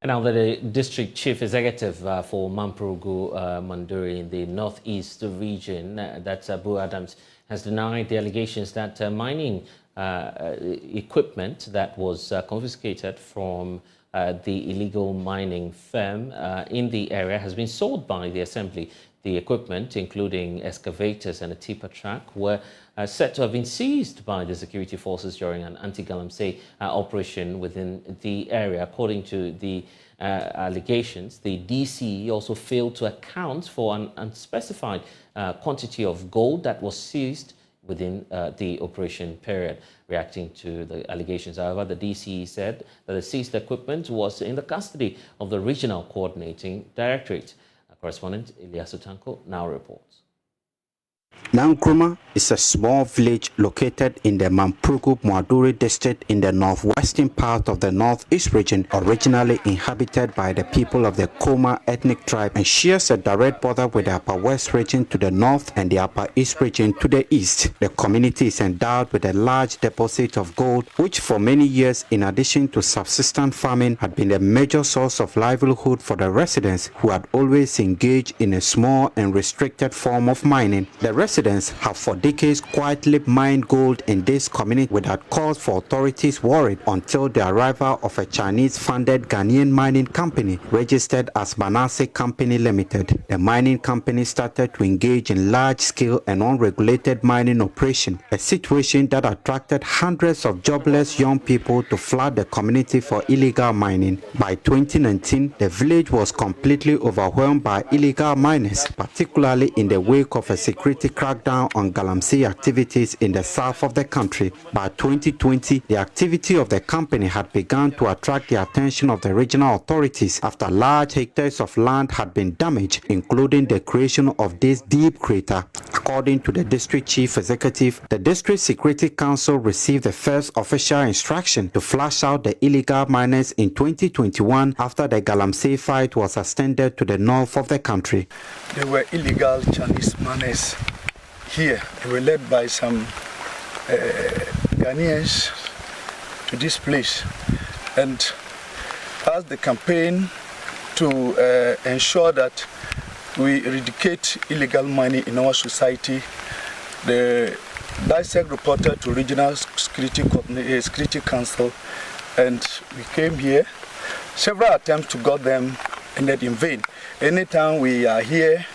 Now, the district chief executive for Mamprugu Moaduri in the northeast region, that's Abu Adams, has denied the allegations that mining equipment that was confiscated from the illegal mining firm in the area has been sold by the assembly. The equipment, including excavators and a tipper truck, were said to have been seized by the security forces during an anti-galamsey operation within the area. According to the allegations, the DCE also failed to account for an unspecified quantity of gold that was seized within the operation period. Reacting to the allegations, however, the DCE said that the seized equipment was in the custody of the Regional Coordinating Directorate. Correspondent Ilyasu Tanko now reports. Nkrumah is a small village located in the Mamprugu Moaduri district in the northwestern part of the northeast region, originally inhabited by the people of the Koma ethnic tribe, and shares a direct border with the Upper West region to the north and the Upper East region to the east. The community is endowed with a large deposit of gold, which for many years, in addition to subsistence farming, had been a major source of livelihood for the residents, who had always engaged in a small and restricted form of mining. The residents have for decades quietly mined gold in this community without cause for authorities worried until the arrival of a Chinese-funded Ghanaian mining company registered as Manasseh Company Limited. The mining company started to engage in large-scale and unregulated mining operation, a situation that attracted hundreds of jobless young people to flood the community for illegal mining. By 2019, the village was completely overwhelmed by illegal miners, particularly in the wake of a security crackdown on galamsey activities in the south of the country. By 2020, the activity of the company had begun to attract the attention of the regional authorities after large hectares of land had been damaged, including the creation of this deep crater. According to the district chief executive, the district security council received the first official instruction to flush out the illegal miners in 2021 after the galamsey fight was extended to the north of the country. There were illegal Chinese miners here. They were led by some Ghanaians to this place, and as the campaign to ensure that we eradicate illegal mining in our society, the DISEC reported to Regional Security Council, and we came here. Several attempts to get them ended in vain. Anytime we are here,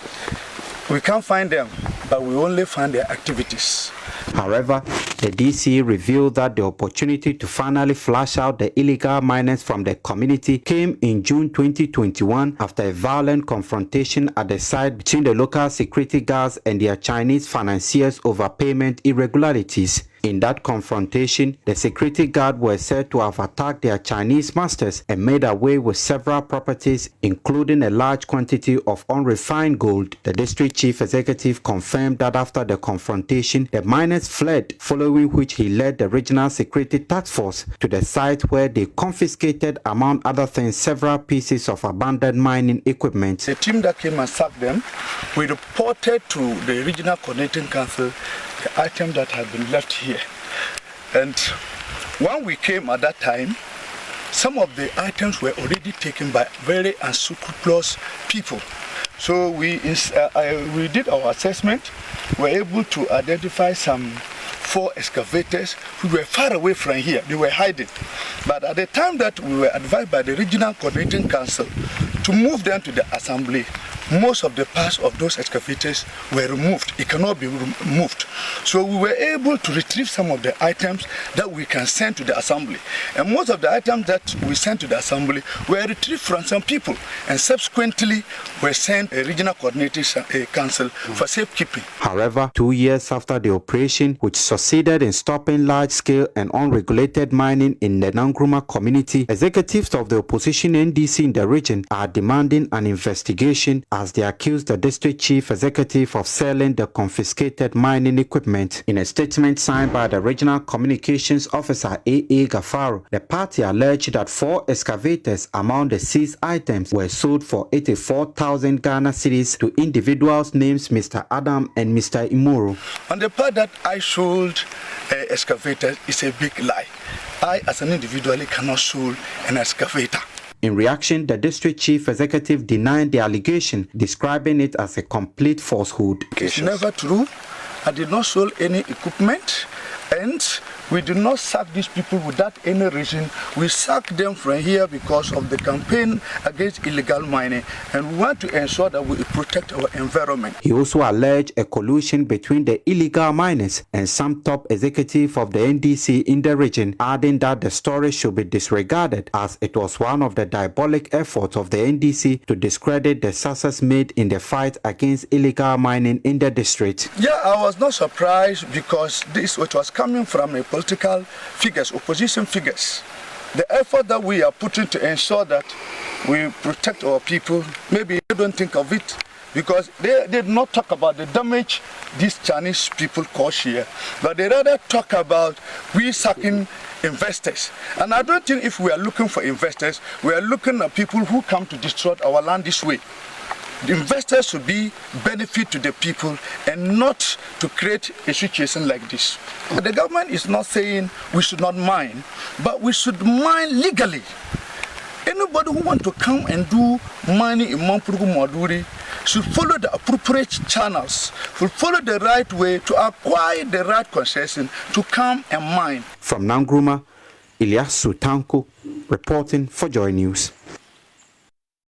we can't find them, but we only find their activities. However, the DCE revealed that the opportunity to finally flush out the illegal miners from the community came in June 2021 after a violent confrontation at the site between the local security guards and their Chinese financiers over payment irregularities. In that confrontation, the security guard were said to have attacked their Chinese masters and made away with several properties, including a large quantity of unrefined gold. The district chief executive confirmed that after the confrontation, the miners fled, following which he led the regional security task force to the site where they confiscated, among other things, several pieces of abandoned mining equipment. The team that came and sacked them, we reported to the Regional Coordinating Council the item that had been left here. And when we came at that time, some of the items were already taken by very unscrupulous people. So we did our assessment. We were able to identify some 4 excavators who were far away from here. They were hiding. But at the time that we were advised by the Regional Coordinating Council to move them to the assembly, most of the parts of those excavators were removed. It cannot be removed. So we were able to retrieve some of the items that we can send to the assembly. And most of the items that we sent to the assembly were retrieved from some people and subsequently were sent to a Regional Coordinating Council for safekeeping. However, 2 years after the operation, which succeeded in stopping large-scale and unregulated mining in the Nkrumah community, executives of the opposition NDC in the region are demanding an investigation as they accused the district chief executive of selling the confiscated mining equipment. In a statement signed by the regional communications officer A.A. Gafaru, the party alleged that 4 excavators among the seized items were sold for 84,000 Ghana cedis to individuals named Mr. Adam and Mr. Imoro. On the part that I sold excavator is a big lie. I, as an individual, cannot sell an excavator. In reaction, the district chief executive denied the allegation, describing it as a complete falsehood. It's never true. I did not sell any equipment, and we did not sack these people without any reason. We sacked them from here because of the campaign against illegal mining, and we want to ensure that we protect our environment. He also alleged a collusion between the illegal miners and some top executives of the NDC in the region, adding that the story should be disregarded as it was one of the diabolic efforts of the NDC to discredit the success made in the fight against illegal mining in the district. Yeah, I was not surprised because this was coming from a political figures, opposition figures. The effort that we are putting to ensure that we protect our people, maybe they don't think of it because they did not talk about the damage these Chinese people cause here, but they rather talk about we sucking investors. And I don't think if we are looking for investors, we are looking at people who come to destroy our land this way. The investors should be benefit to the people and not to create a situation like this. The government is not saying we should not mine, but we should mine legally. Anybody who wants to come and do mining in Mamprugu Moaduri should follow the appropriate channels, should follow the right way to acquire the right concession to come and mine. From Nangruma, Ilyasu Tanko reporting for Joy News.